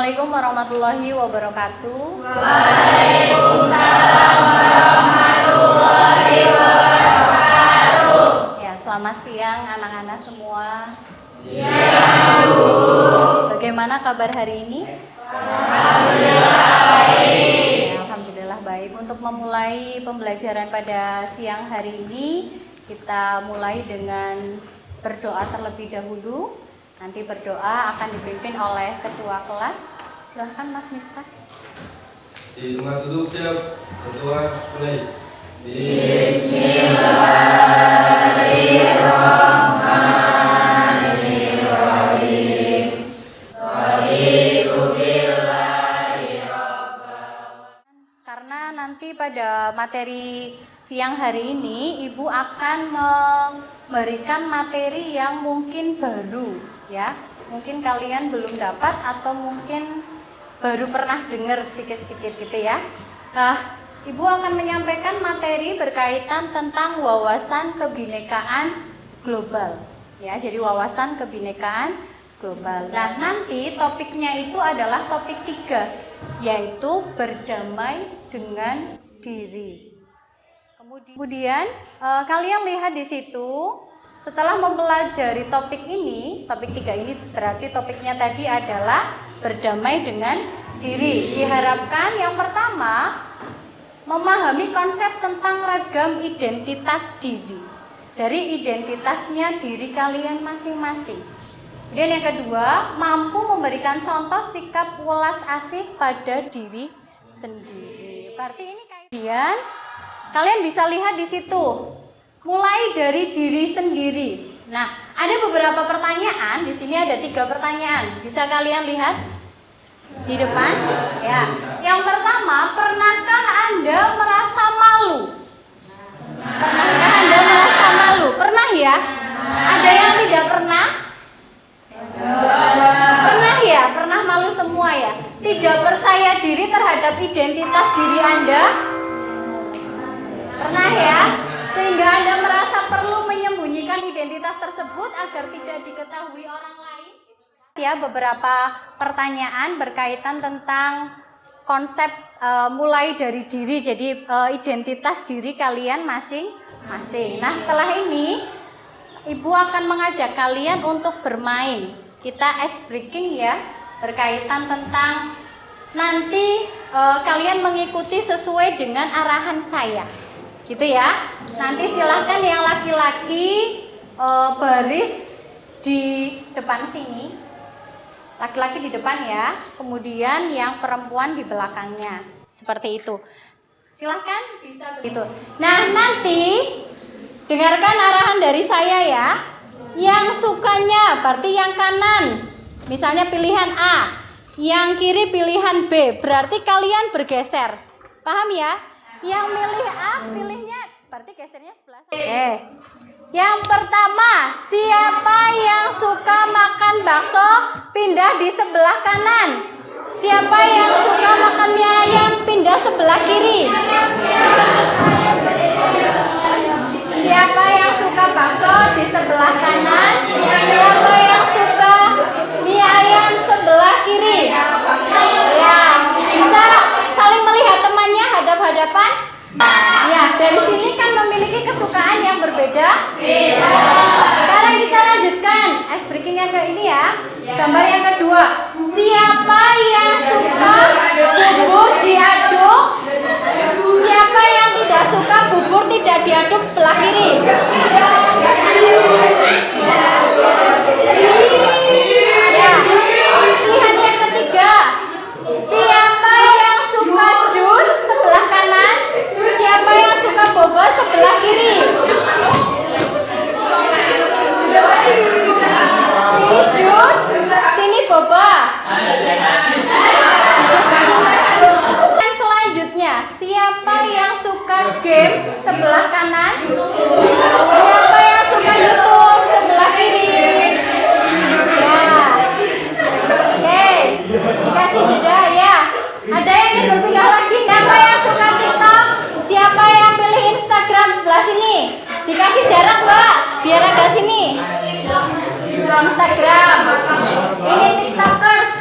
Assalamualaikum warahmatullahi wabarakatuh. Waalaikumsalam warahmatullahi wabarakatuh. Ya, selamat siang anak-anak semua. Siang, Bu. Bagaimana kabar hari ini? Alhamdulillah baik. Ya, alhamdulillah baik. Untuk memulai pembelajaran pada siang hari ini, kita mulai dengan berdoa terlebih dahulu. Nanti berdoa akan dipimpin oleh ketua kelas. Silahkan Mas Miftah. Di tempat duduk siap, ketua mulai. Bismillahirrahmanirrahim. Karena nanti pada materi siang hari ini Ibu akan memberikan materi yang mungkin baru, ya. Mungkin kalian belum dapat atau mungkin baru pernah dengar sedikit-sedikit gitu ya. Nah, Ibu akan menyampaikan materi berkaitan tentang wawasan kebinekaan global, ya. Jadi wawasan kebinekaan global. Nah, nanti topiknya itu adalah topik 3, yaitu berdamai dengan diri. Kemudian kalian lihat di situ, setelah mempelajari topik ini, topik 3 ini berarti topiknya tadi adalah berdamai dengan diri. Diharapkan yang pertama memahami konsep tentang ragam identitas diri. Jadi identitasnya diri kalian masing-masing. Kemudian yang kedua, mampu memberikan contoh sikap welas asih pada diri sendiri. Berarti ini kemudian kalian bisa lihat di situ, mulai dari diri sendiri. Nah, ada beberapa pertanyaan. Di sini ada 3 pertanyaan. Bisa kalian lihat di depan? Ya. Yang pertama, pernahkah Anda merasa malu? Pernahkah Anda merasa malu? Pernah ya? Ada yang tidak pernah? Pernah ya? Pernah malu semua ya? Tidak percaya diri terhadap identitas diri Anda? Pernah ya? Sehingga Anda merasa perlu menyembunyikan identitas tersebut agar tidak diketahui orang lain? Ya, beberapa pertanyaan berkaitan tentang konsep mulai dari diri, jadi identitas diri kalian masing-masing. Nah, setelah ini Ibu akan mengajak kalian untuk bermain. Kita ice breaking ya, berkaitan tentang nanti kalian mengikuti sesuai dengan arahan saya. Gitu ya. Nanti silahkan yang laki-laki baris di depan sini. Laki-laki di depan ya, kemudian yang perempuan di belakangnya. Seperti itu. Silahkan bisa begitu. Nah, nanti dengarkan arahan dari saya ya. Yang sukanya berarti yang kanan. Misalnya pilihan A, yang kiri pilihan B. Berarti kalian bergeser. Paham ya? Yang milih A, pilihnya berarti gesernya sebelah sana. Oke. Yang pertama, siapa yang suka makan bakso pindah di sebelah kanan. Siapa yang suka makan mie ayam pindah sebelah kiri. Siapa yang suka bakso di sebelah kanan. Siapa yang suka mie ayam sebelah kiri. Ya, bisa saling melihat temannya hadap-hadapan. Ya, dari sini kan memiliki kesukaan yang berbeda. Sekarang kita lanjutkan ice breaking yang ke ini ya. Gambar yang kedua. Siapa yang suka bubur diaduk? Siapa yang tidak suka bubur tidak diaduk sebelah kiri? Ya. Pilihan yang ketiga. Siapa yang suka jus sebelah kanan? Siapa yang suka boba sebelah kiri? Sini jus, sini boba. Dan selanjutnya, siapa yang suka game sebelah kanan? Siapa yang suka YouTube sebelah kiri? Ya. Oke, dikasih jeda ya. Ada yang ingin berpindah lagi? Siapa yang suka TikTok? Siapa yang pilih Instagram sebelah sini? Dikasih jarak Mbak, biar agak sini. Instagram. Ini TikTokers.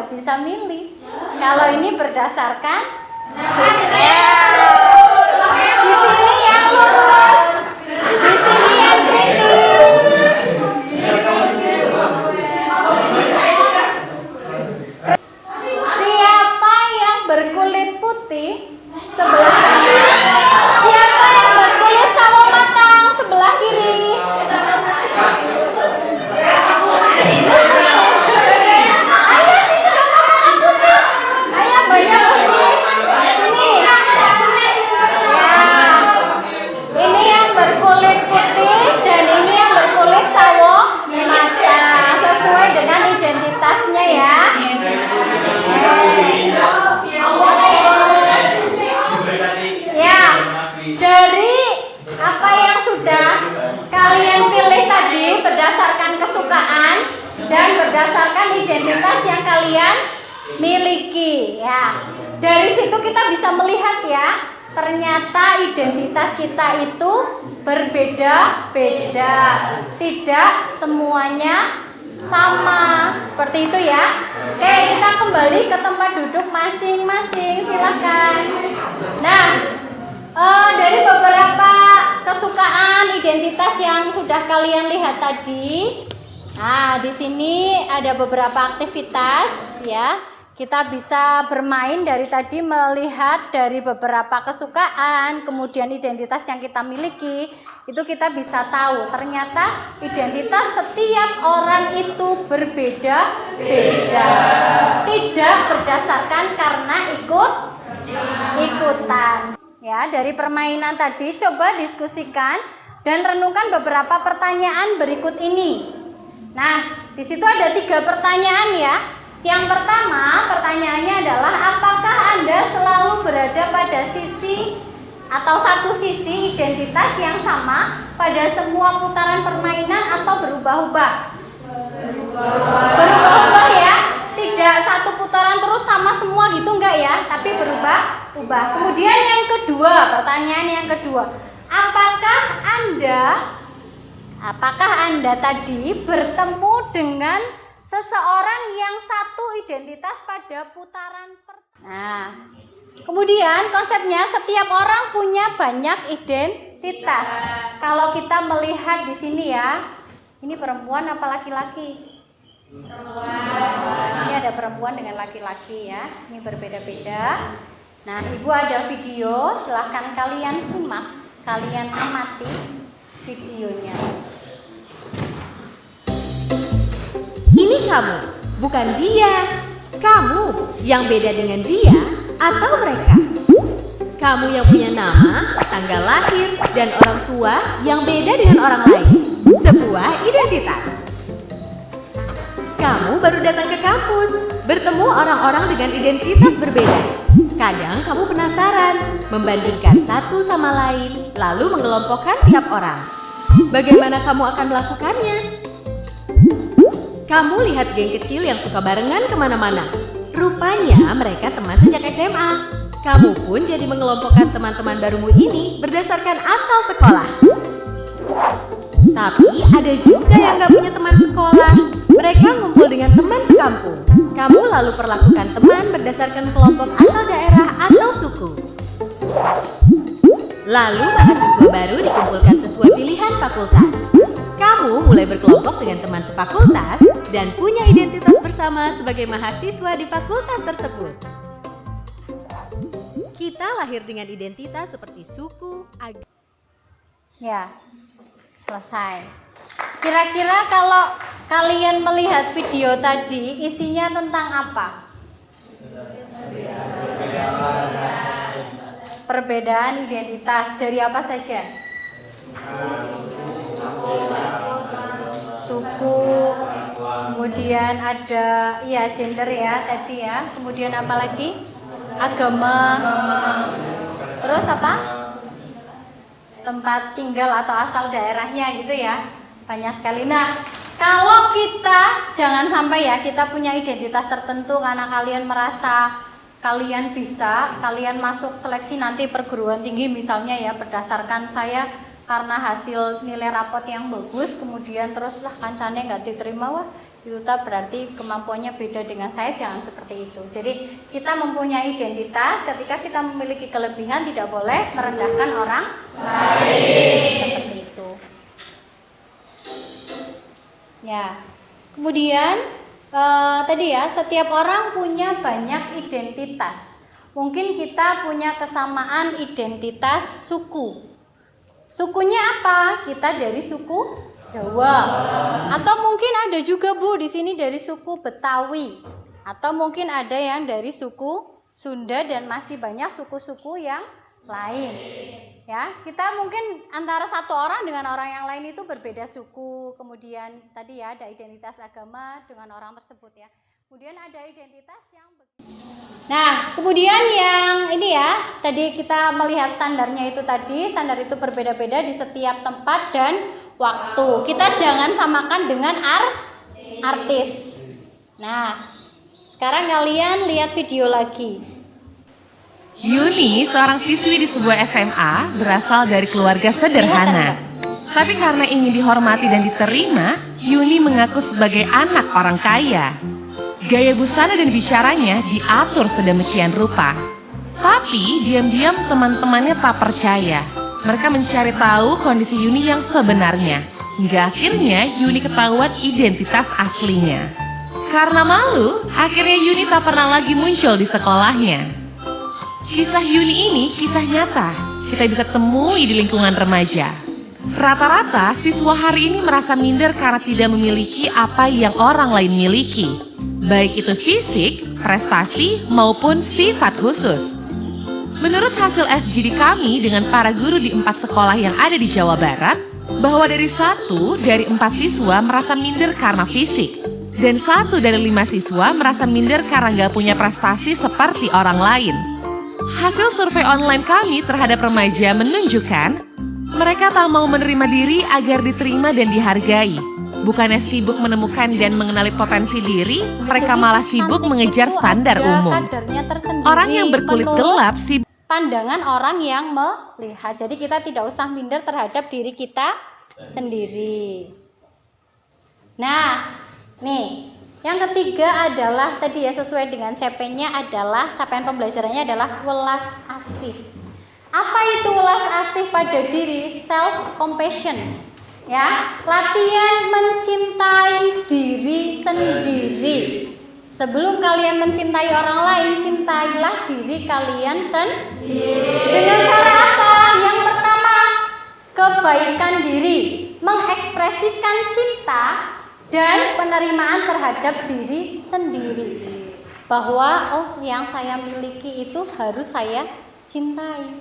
nggak bisa milih. Kalau ini berdasarkan di sini yang lurus, di sini yang kritis. Siapa yang berkulit putih sebelah kanan? Siapa yang berkulit sawo matang sebelah kiri? Ayah banyak putih. Sini. Ya. Ini yang berkulit putih dan ini yang berkulit sawo matang. Sesuai dengan identitasnya ya. Ya, dari apa yang sudah kalian pilih tadi berdasarkan kesukaan dan berdasarkan identitas yang kalian miliki ya. Dari situ kita bisa melihat ya, ternyata identitas kita itu berbeda-beda. Tidak semuanya sama. Seperti itu ya. Oke, kita kembali ke tempat duduk masing-masing. Silakan. Nah, dari beberapa kesukaan identitas yang sudah kalian lihat tadi, nah di sini ada beberapa aktivitas ya. Kita bisa bermain dari tadi melihat dari beberapa kesukaan, kemudian identitas yang kita miliki, itu kita bisa tahu ternyata identitas setiap orang itu berbeda-beda. Tidak berdasarkan karena ikutan. Ya, dari permainan tadi coba diskusikan dan renungkan beberapa pertanyaan berikut ini. Nah, di situ ada 3 pertanyaan ya. Yang pertama, pertanyaannya adalah apakah Anda selalu berada pada sisi atau satu sisi identitas yang sama pada semua putaran permainan atau berubah-ubah? Berubah-ubah ya. Tidak satu putaran terus sama semua gitu enggak ya, tapi berubah-ubah. Kemudian yang kedua, pertanyaan yang kedua, apakah Anda tadi bertemu dengan seseorang yang satu identitas pada putaran pertama? Nah, kemudian konsepnya setiap orang punya banyak identitas. Kalau kita melihat di sini ya, ini perempuan apa laki-laki? Ini ada perempuan dengan laki-laki ya, ini berbeda-beda. Nah, Ibu ada video, silahkan kalian simak, kalian amati videonya. Ini kamu, bukan dia. Kamu yang beda dengan dia atau mereka. Kamu yang punya nama, tanggal lahir, dan orang tua yang beda dengan orang lain. Sebuah identitas. Kamu baru datang ke kampus, bertemu orang-orang dengan identitas berbeda. Kadang kamu penasaran, membandingkan satu sama lain, lalu mengelompokkan tiap orang. Bagaimana kamu akan melakukannya? Kamu lihat geng kecil yang suka barengan kemana-mana. Rupanya mereka teman sejak SMA. Kamu pun jadi mengelompokkan teman-teman barumu ini berdasarkan asal sekolah. Tapi ada juga yang gak punya teman sekolah. Mereka ngumpul dengan teman sekampung. Kamu lalu perlakukan teman berdasarkan kelompok asal daerah atau suku. Lalu mahasiswa baru dikumpulkan sesuai pilihan fakultas. Kamu mulai berkelompok dengan teman sefakultas dan punya identitas bersama sebagai mahasiswa di fakultas tersebut. Kita lahir dengan identitas seperti suku, agama. Ya, selesai. Kira-kira kalau kalian melihat video tadi, isinya tentang apa? Perbedaan identitas dari apa saja? Suku, kemudian ada ya gender ya tadi ya, kemudian apa lagi? Agama, terus apa? Tempat tinggal atau asal daerahnya gitu ya, banyak sekali. Nah, kalau kita jangan sampai ya kita punya identitas tertentu karena kalian merasa kalian bisa, kalian masuk seleksi nanti perguruan tinggi misalnya ya, berdasarkan saya karena hasil nilai rapot yang bagus, kemudian terus lah kancane nggak diterima, wah itu berarti kemampuannya beda dengan saya, jangan seperti itu. Jadi kita mempunyai identitas, ketika kita memiliki kelebihan tidak boleh merendahkan orang lain. Seperti itu. Ya. Kemudian tadi ya, setiap orang punya banyak identitas. Mungkin kita punya kesamaan identitas suku. Sukunya apa? Kita dari suku Jawa. Atau mungkin ada juga Bu di sini dari suku Betawi. Atau mungkin ada yang dari suku Sunda dan masih banyak suku-suku yang lain. Ya, kita mungkin antara satu orang dengan orang yang lain itu berbeda suku. Kemudian tadi ya ada identitas agama dengan orang tersebut ya. Kemudian ada identitas yang Nah, kemudian yang ini ya, tadi kita melihat standarnya itu tadi, standar itu berbeda-beda di setiap tempat dan waktu. Kita jangan samakan dengan artis. Nah, sekarang kalian lihat video lagi. Yuni, seorang siswi di sebuah SMA, berasal dari keluarga sederhana. Tapi karena ingin dihormati dan diterima, Yuni mengaku sebagai anak orang kaya. Gaya busana dan bicaranya diatur sedemikian rupa. Tapi diam-diam teman-temannya tak percaya. Mereka mencari tahu kondisi Yuni yang sebenarnya. Hingga akhirnya Yuni ketahuan identitas aslinya. Karena malu, akhirnya Yuni tak pernah lagi muncul di sekolahnya. Kisah Yuni ini kisah nyata. Kita bisa temui di lingkungan remaja. Rata-rata siswa hari ini merasa minder karena tidak memiliki apa yang orang lain miliki. Baik itu fisik, prestasi, maupun sifat khusus. Menurut hasil FGD kami dengan para guru di 4 sekolah yang ada di Jawa Barat, bahwa dari 1 dari 4 siswa merasa minder karena fisik, dan 1 dari 5 siswa merasa minder karena nggak punya prestasi seperti orang lain. Hasil survei online kami terhadap remaja menunjukkan mereka tak mau menerima diri agar diterima dan dihargai. Bukannya sibuk menemukan dan mengenali potensi diri, mereka malah sibuk mengejar standar umum. Orang yang berkulit gelap sibuk pandangan orang yang melihat. Jadi kita tidak usah minder terhadap diri kita sendiri. Nah, nih, yang ketiga adalah tadi ya sesuai dengan CP-nya adalah capaian pembelajarannya adalah welas asih. Apa itu welas asih pada diri? Self compassion. Ya, latihan mencintai diri sendiri. Sebelum kalian mencintai orang lain, cintailah diri kalian sendiri. Dengan cara apa? Yang pertama, kebaikan diri, mengekspresikan cinta dan penerimaan terhadap diri sendiri. Bahwa yang saya miliki itu harus saya cintai,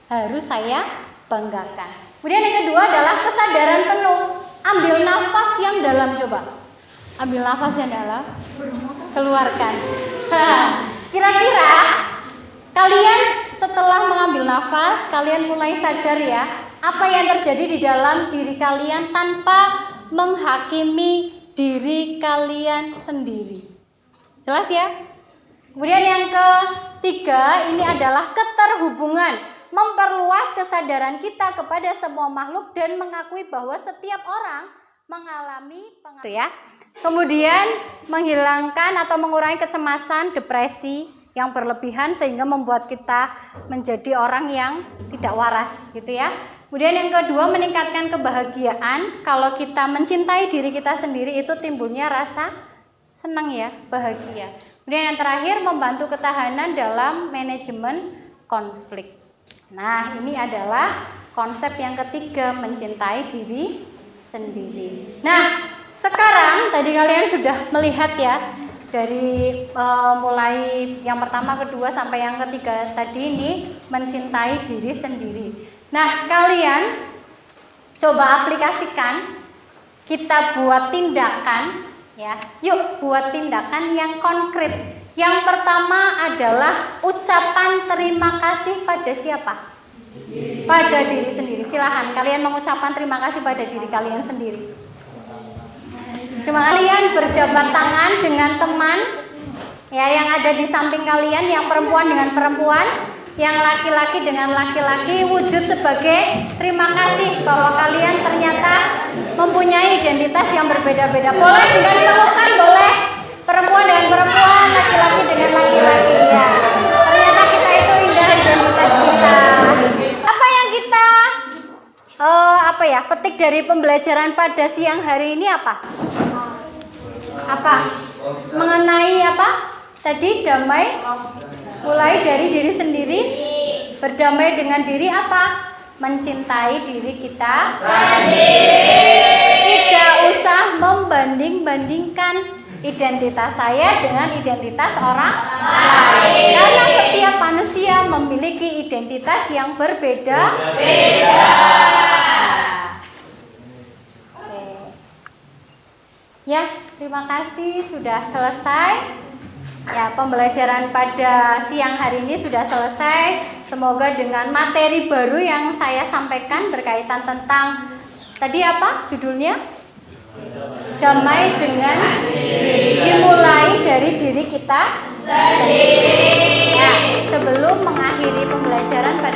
harus saya banggakan. Kemudian yang kedua adalah kesadaran penuh. Ambil nafas yang dalam, coba. Ambil nafas yang dalam, keluarkan. Kira-kira kalian setelah mengambil nafas, kalian mulai sadar ya, apa yang terjadi di dalam diri kalian tanpa menghakimi diri kalian sendiri. Jelas ya? Kemudian yang ketiga, ini adalah keterhubungan. Memperluas kesadaran kita kepada semua makhluk dan mengakui bahwa setiap orang mengalami pengaruh ya. Kemudian menghilangkan atau mengurangi kecemasan, depresi yang berlebihan sehingga membuat kita menjadi orang yang tidak waras gitu ya. Kemudian yang kedua, meningkatkan kebahagiaan. Kalau kita mencintai diri kita sendiri itu timbulnya rasa senang ya, bahagia. Kemudian yang terakhir, membantu ketahanan dalam manajemen konflik. Nah, ini adalah konsep yang ketiga, mencintai diri sendiri. Nah, sekarang tadi kalian sudah melihat ya, dari mulai yang pertama, kedua, sampai yang ketiga tadi ini mencintai diri sendiri. Nah, kalian coba aplikasikan, kita buat tindakan ya. Yuk buat tindakan yang konkret. Yang pertama adalah ucapan terima kasih pada siapa? Pada diri sendiri. Silahkan kalian mengucapkan terima kasih pada diri kalian sendiri. Kalian berjabat tangan dengan teman ya yang ada di samping kalian, yang perempuan dengan perempuan, yang laki-laki dengan laki-laki, wujud sebagai terima kasih bahwa kalian ternyata mempunyai mempunyai identitas yang berbeda-beda. Boleh dengan temukan, boleh perempuan dengan perempuan, laki-laki dengan laki-laki. Ya, ternyata kita itu indah identitas kita. Apa yang kita petik dari pembelajaran pada siang hari ini apa? Mengenai apa? Tadi damai mulai dari diri sendiri. Berdamai dengan diri apa? Mencintai diri kita sendiri. Tidak usah membanding-bandingkan identitas saya dengan identitas orang lain. Karena setiap manusia memiliki identitas yang berbeda. Ya, terima kasih sudah selesai. Ya, pembelajaran pada siang hari ini sudah selesai. Semoga dengan materi baru yang saya sampaikan berkaitan tentang tadi apa judulnya? Damai dengan diri. Dimulai dari diri kita sendiri. Ya, sebelum mengakhiri pembelajaran pada